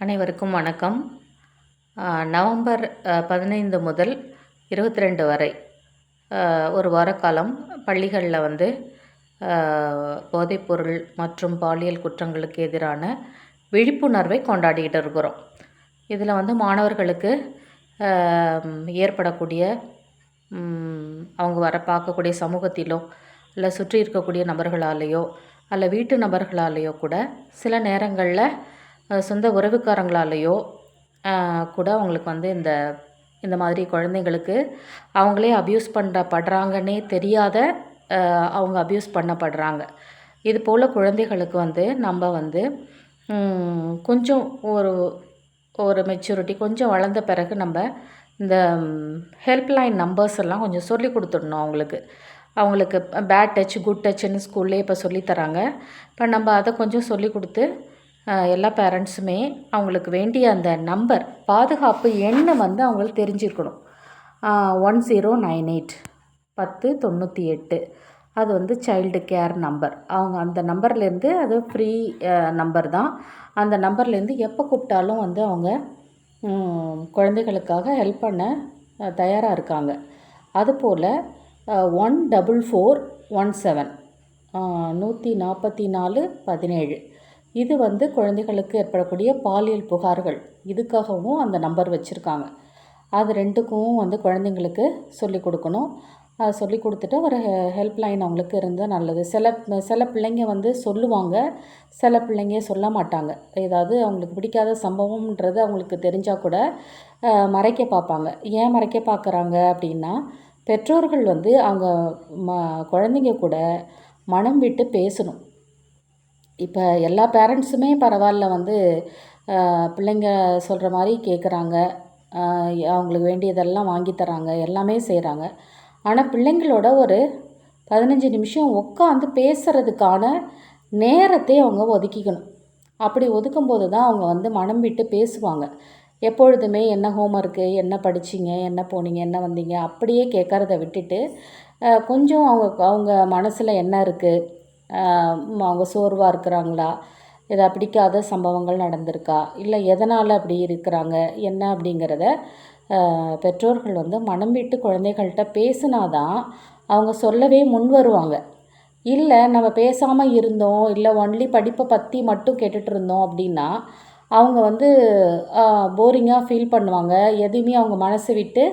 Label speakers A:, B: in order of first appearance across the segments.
A: அனைவருக்கும் வணக்கம். நவம்பர் 15 முதல் 22 வரை ஒரு வார காலம் பள்ளிகளில் போதைப்பொருள் மற்றும் பாலியல் குற்றங்களுக்கு எதிரான விழிப்புணர்வை கொண்டாடிக்கிட்டு இருக்கிறோம். இதில் மாணவர்களுக்கு ஏற்படக்கூடிய அவங்க பார்க்கக்கூடிய சமூகத்திலோ இல்லை சுற்றி இருக்கக்கூடிய நபர்களாலேயோ அல்ல வீட்டு நபர்களாலேயோ கூட சில நேரங்களில் சொந்த உறவுக்காரங்களாலேயோ கூட அவங்களுக்கு இந்த மாதிரி குழந்தைங்களுக்கு அவங்களே அப்யூஸ் படுறாங்கன்னே தெரியாத அவங்க அப்யூஸ் பண்ணப்படுறாங்க. இது போல் குழந்தைகளுக்கு நம்ம கொஞ்சம் ஒரு மெச்சூரிட்டி கொஞ்சம் வளர்ந்த பிறகு நம்ம இந்த ஹெல்ப்லைன் நம்பர்ஸ் எல்லாம் கொஞ்சம் சொல்லி கொடுத்துடணும். அவங்களுக்கு பேட் டச் குட் டச்சுன்னு ஸ்கூல்லேயே இப்போ சொல்லித்தராங்க. இப்போ நம்ம அதை கொஞ்சம் சொல்லி கொடுத்து எல்லா பேரண்ட்ஸுமே அவங்களுக்கு வேண்டிய அந்த நம்பர் பாதுகாப்பு எண்ணை அவங்களுக்கு தெரிஞ்சிருக்கணும். 1098 1098 அது சைல்டு கேர் நம்பர். அவங்க அந்த நம்பர்லேருந்து அது ஃப்ரீ நம்பர் தான். அந்த நம்பர்லேருந்து எப்போ கூப்பிட்டாலும் அவங்க குழந்தைகளுக்காக ஹெல்ப் பண்ண தயாராக இருக்காங்க. அதுபோல் 14417 14417 இது குழந்தைகளுக்கு ஏற்படக்கூடிய பாலியல் புகார்கள் இதுக்காகவும் அந்த நம்பர் வச்சுருக்காங்க. அது ரெண்டுக்கும் குழந்தைங்களுக்கு சொல்லிக் கொடுக்கணும். அதை சொல்லி கொடுத்துட்டு ஒரு ஹெல்ப்லைன் அவங்களுக்கு இருந்தால் நல்லது. சில பிள்ளைங்க சொல்லுவாங்க, சில பிள்ளைங்க சொல்ல மாட்டாங்க. ஏதாவது அவங்களுக்கு பிடிக்காத சம்பவம்ன்றது அவங்களுக்கு தெரிஞ்சால் கூட மறைக்க பார்ப்பாங்க. ஏன் மறைக்க பார்க்குறாங்க அப்படின்னா, பெற்றோர்கள் அவங்க குழந்தைங்க கூட மனம் விட்டு பேசணும். இப்போ எல்லா பேரண்ட்ஸுமே பரவாயில்ல பிள்ளைங்க சொல்கிற மாதிரி கேட்குறாங்க, அவங்களுக்கு வேண்டியதெல்லாம் வாங்கி தராங்க, எல்லாமே செய்கிறாங்க. ஆனால் பிள்ளைங்களோட ஒரு 15 நிமிஷம் உட்காந்து பேசுகிறதுக்கான நேரத்தை அவங்க ஒதுக்கிக்கணும். அப்படி ஒதுக்கும்போது தான் அவங்க மனம் விட்டு பேசுவாங்க. எப்பொழுதுமே என்ன ஹோம்ஒர்க்கு, என்ன படிச்சிங்க, என்ன போனீங்க, என்ன வந்தீங்க அப்படியே கேட்குறத விட்டுட்டு கொஞ்சம் அவங்க மனசில் என்ன இருக்குது, அவங்க சோர்வாக இருக்கிறாங்களா, ஏதாவது பிடிக்காத சம்பவங்கள் நடந்திருக்கா, இல்லை எதனால் அப்படி இருக்கிறாங்க என்ன அப்படிங்கிறத பெற்றோர்கள் மனம் விட்டு குழந்தைகள்கிட்ட பேசினாதான் அவங்க சொல்லவே முன் வருவாங்க. இல்லை நம்ம பேசாமல் இருந்தோம், இல்லை ஒன்லி படிப்பை பற்றி மட்டும் கேட்டுட்டு இருந்தோம் அப்படின்னா அவங்க போரிங்காக ஃபீல் பண்ணுவாங்க. எதுவுமே அவங்க மனசு விட்டு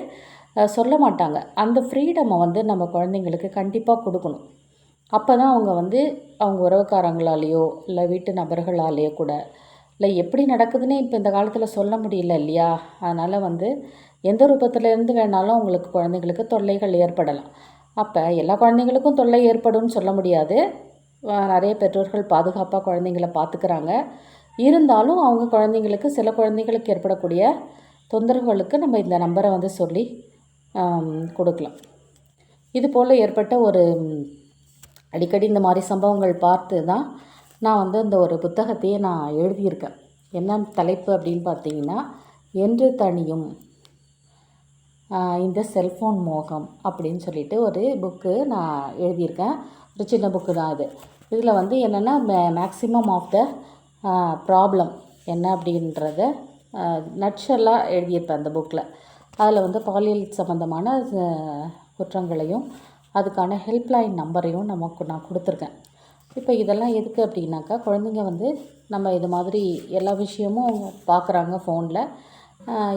A: சொல்ல மாட்டாங்க. அந்த ஃப்ரீடமை நம்ம குழந்தைங்களுக்கு கண்டிப்பாக கொடுக்கணும். அப்போ தான் அவங்க அவங்க உறவுக்காரங்களாலேயோ இல்லை வீட்டு நபர்களாலேயோ கூட இல்லை எப்படி நடக்குதுன்னே இப்போ இந்த காலத்தில் சொல்ல முடியல இல்லையா. அதனால் எந்த ரூபத்துலேருந்து வேணாலும் அவங்களுக்கு குழந்தைங்களுக்கு தொல்லைகள் ஏற்படலாம். அப்போ எல்லா குழந்தைங்களுக்கும் தொல்லை ஏற்படும்னு சொல்ல முடியாது. நிறைய பெற்றோர்கள் பாதுகாப்பாக குழந்தைங்கள பார்த்துக்கிறாங்க. இருந்தாலும் அவங்க குழந்தைங்களுக்கு சில குழந்தைங்களுக்கு ஏற்படக்கூடிய தொந்தரவுகளுக்கு நம்ம இந்த நம்பரை சொல்லி கொடுக்கலாம். இது போல் ஏற்பட்ட அடிக்கடி இந்த மாதிரி சம்பவங்கள் பார்த்து தான் நான் இந்த ஒரு புத்தகத்தையே நான் எழுதியிருக்கேன். என்ன தலைப்பு அப்படின்னு பார்த்தீங்கன்னா, என்று தனியும் இந்த செல்ஃபோன் மோகம் அப்படின்னு சொல்லிட்டு ஒரு புக்கு நான் எழுதியிருக்கேன். ஒரு சின்ன புக்கு தான் இது. இதில் என்னென்னா மேக்ஸிமம் ஆஃப் த ப்ராப்ளம் என்ன அப்படின்றத நட்ஷலாக எழுதியிருப்பேன் அந்த புக்கில். அதில் பாலியல் சம்மந்தமான குற்றங்களையும் அதுக்கான ஹெல்ப்லைன் நம்பரையும் நான் கொடுத்துருக்கேன். இப்போ இதெல்லாம் எதுக்கு அப்படின்னாக்கா, குழந்தைங்க நம்ம இது மாதிரி எல்லா விஷயமும் பார்க்குறாங்க ஃபோனில்.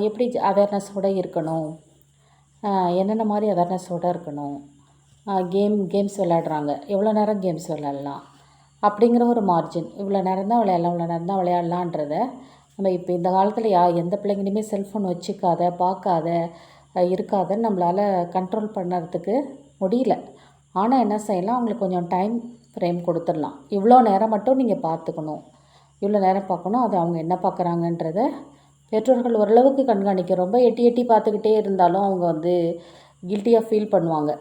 A: எப்படி அவேர்னஸோடு இருக்கணும், என்னென்ன மாதிரி அவேர்னஸோடு இருக்கணும், கேம்ஸ் விளையாடுறாங்க, எவ்வளோ நேரம் கேம்ஸ் விளையாடலாம் அப்படிங்கிற ஒரு மார்ஜின், இவ்வளோ நேரம் தான் விளையாடலாம், இவ்வளோ நேரம் தான் விளையாடலான்றத நம்ம இப்போ இந்த காலத்தில் எந்த பிள்ளைங்களையுமே செல்ஃபோன் வச்சுக்காத, பார்க்காத, இருக்காதன்னு நம்மளால் கண்ட்ரோல் பண்ணுறதுக்கு முடியல. ஆனால் என்ன செய்யலாம், அவங்களுக்கு கொஞ்சம் டைம் ஃப்ரேம் கொடுத்துடலாம். இவ்வளோ நேரம் மட்டும் நீங்கள் பார்த்துக்கணும், இவ்வளோ நேரம் பார்க்கணும். அது அவங்க என்ன பார்க்குறாங்கன்றத பெற்றோர்கள் ஓரளவுக்கு கண்காணிக்க. ரொம்ப எட்டி பார்த்துக்கிட்டே இருந்தாலும் அவங்க கில்ட்டியாக ஃபீல் பண்ணுவாங்க.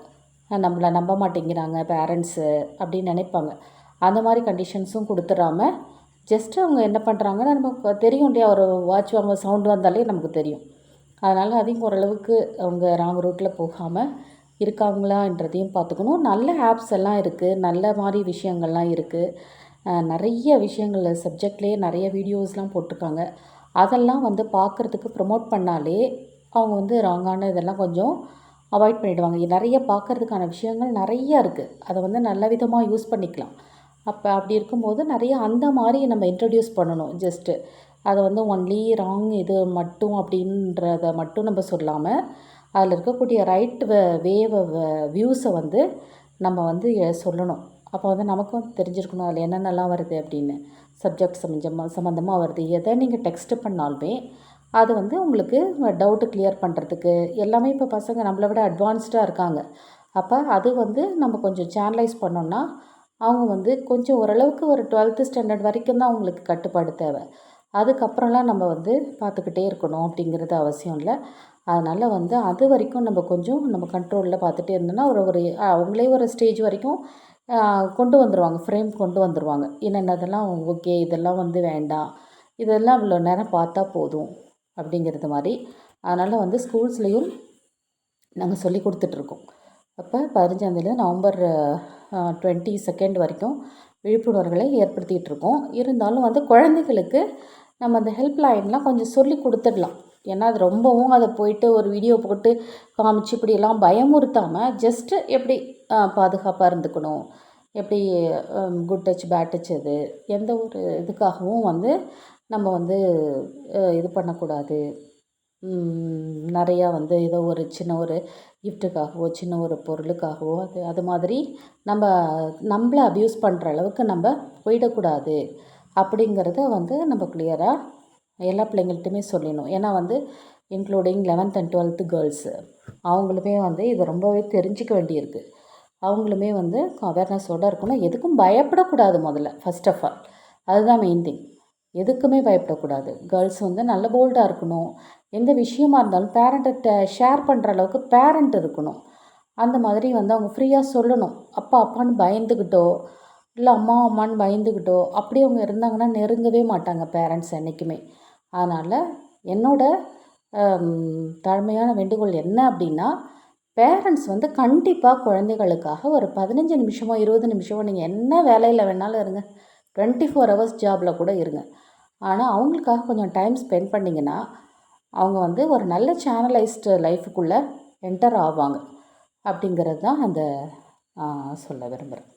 A: நம்மளை நம்ப மாட்டேங்கிறாங்க பேரண்ட்ஸு அப்படின்னு நினைப்பாங்க. அந்த மாதிரி கண்டிஷன்ஸும் கொடுத்துடாம ஜஸ்ட்டு அவங்க என்ன பண்ணுறாங்கன்னு நமக்கு தெரியும் இல்லையா. ஒரு வாட்ச் வாங்க சவுண்டு வந்தாலே நமக்கு தெரியும். அதனால் அதையும் ஓரளவுக்கு அவங்க ராங் ரூட்டில் போகாமல் இருக்காங்களான்றதையும் பார்த்துக்கணும். நல்ல ஆப்ஸ் எல்லாம் இருக்குது, நல்ல மாதிரி விஷயங்கள்லாம் இருக்குது. நிறைய விஷயங்கள் சப்ஜெக்ட்லேயே நிறைய வீடியோஸ்லாம் போட்டிருக்காங்க. அதெல்லாம் வந்து பார்க்குறதுக்கு ப்ரமோட் பண்ணாலே அவங்க வந்து ராங்கான இதெல்லாம் கொஞ்சம் அவாய்ட் பண்ணிவிடுவாங்க. நிறைய பார்க்குறதுக்கான விஷயங்கள் நிறைய இருக்குது. அதை வந்து நல்ல விதமாக யூஸ் பண்ணிக்கலாம். அப்படி இருக்கும்போது நிறைய அந்த மாதிரி நம்ம இன்ட்ரடியூஸ் பண்ணணும். ஜஸ்ட்டு அதை வந்து ஒன்லி ராங் இது மட்டும் அப்படின்றத மட்டும் நம்ம சொல்லாமல், அதில் இருக்கக்கூடிய ரைட் வியூஸை வந்து நம்ம வந்து சொல்லணும். அப்போ வந்து நமக்கும் தெரிஞ்சிருக்கணும் அதில் என்னென்னலாம் வருது அப்படின்னு. சப்ஜெக்ட் சம்மந்தமாக வருது. எதை நீங்கள் டெக்ஸ்ட்டு பண்ணாலுமே அது வந்து உங்களுக்கு டவுட்டு கிளியர் பண்ணுறதுக்கு எல்லாமே இப்போ பசங்க நம்மளை விட அட்வான்ஸ்டாக இருக்காங்க. அப்போ அது வந்து நம்ம கொஞ்சம் சேனலைஸ் பண்ணோன்னா அவங்க வந்து கொஞ்சம் ஓரளவுக்கு ஒரு 12th ஸ்டாண்டர்ட் வரைக்கும் தான் அவங்களுக்கு கட்டுப்பாடு தேவை. அதுக்கப்புறம்லாம் நம்ம வந்து பார்த்துக்கிட்டே இருக்கணும் அப்படிங்கிறது அவசியம் இல்லை. அதனால் வந்து அது வரைக்கும் நம்ம கொஞ்சம் நம்ம கண்ட்ரோலில் பார்த்துட்டே இருந்தோம்னா அவங்களே ஒரு ஸ்டேஜ் வரைக்கும் கொண்டு வந்துடுவாங்க. ஃப்ரேம் கொண்டு வந்துடுவாங்க. என்னென்னதெல்லாம் ஓகே, இதெல்லாம் வந்து வேண்டாம், இதெல்லாம் இவ்வளோ நேரம் பார்த்தா போதும் அப்படிங்கிறது மாதிரி. அதனால் வந்து ஸ்கூல்ஸ்லேயும் நாங்கள் சொல்லி கொடுத்துட்ருக்கோம். அப்போ 15 நவம்பர் 22 வரைக்கும் விழிப்புணர்வுகளை ஏற்படுத்திகிட்ருக்கோம். இருந்தாலும் வந்து குழந்தைகளுக்கு நம்ம அந்த ஹெல்ப் லைன்லாம் கொஞ்சம் சொல்லி கொடுத்துடலாம். ஏன்னா அது ரொம்பவும் அதை போயிட்டு ஒரு வீடியோ போட்டு காமிச்சு இப்படியெல்லாம் பயமுறுத்தாமல் ஜஸ்ட்டு எப்படி பாதுகாப்பாக இருந்துக்கணும், எப்படி குட் டச் பேட் டச் அது எந்த ஒரு இதுக்காகவும் வந்து நம்ம வந்து இது பண்ணக்கூடாது. நிறையா வந்து ஏதோ ஒரு சின்ன ஒரு கிஃப்ட்டுக்காகவோ சின்ன ஒரு பொருளுக்காகவோ அது மாதிரி நம்மளை அப்யூஸ் பண்ணுற அளவுக்கு நம்ம போயிடக்கூடாது அப்படிங்கிறத வந்து நம்ம கிளியராக எல்லா பிள்ளைங்கள்ட்டையுமே சொல்லணும். ஏன்னா வந்து including 11th and 12th girls அவங்களுமே வந்து இதை ரொம்பவே தெரிஞ்சிக்க வேண்டியிருக்கு. அவங்களுமே வந்து அவேர்னஸோடு இருக்கணும். எதுக்கும் பயப்படக்கூடாது. முதல்ல ஃபஸ்ட் ஆஃப் ஆல் அதுதான் மெயின் திங். எதுக்குமே பயப்படக்கூடாது. கேர்ள்ஸ் வந்து நல்ல போல்டாக இருக்கணும். எந்த விஷயமா இருந்தாலும் பேரண்ட்டை ஷேர் பண்ணுற அளவுக்கு பேரண்ட் இருக்கணும். அந்த மாதிரி வந்து அவங்க ஃப்ரீயாக சொல்லணும். அப்பா அப்பான்னு பயந்துக்கிட்டோ இல்லை அம்மா அம்மான்னு பயந்துக்கிட்டோ அப்படி அவங்க இருந்தாங்கன்னா நெருங்கவே மாட்டாங்க பேரண்ட்ஸ் என்றைக்குமே. அதனால் என்னோடய தாழ்மையான வேண்டுகோள் என்ன அப்படின்னா, பேரண்ட்ஸ் வந்து கண்டிப்பாக குழந்தைகளுக்காக ஒரு 15 நிமிஷமோ 20 நிமிஷமோ நீங்கள் என்ன வேலையில் வேணாலும் இருங்க, 24 ஹவர்ஸ் ஜாபில் கூட இருங்க. ஆனால் அவங்களுக்காக கொஞ்சம் டைம் ஸ்பெண்ட் பண்ணிங்கன்னா அவங்க வந்து ஒரு நல்ல சேனலைஸ்டு லைஃபுக்குள்ளே என்டர் ஆவாங்க அப்படிங்கிறது தான் அந்த சொல்ல விரும்புகிறேன்.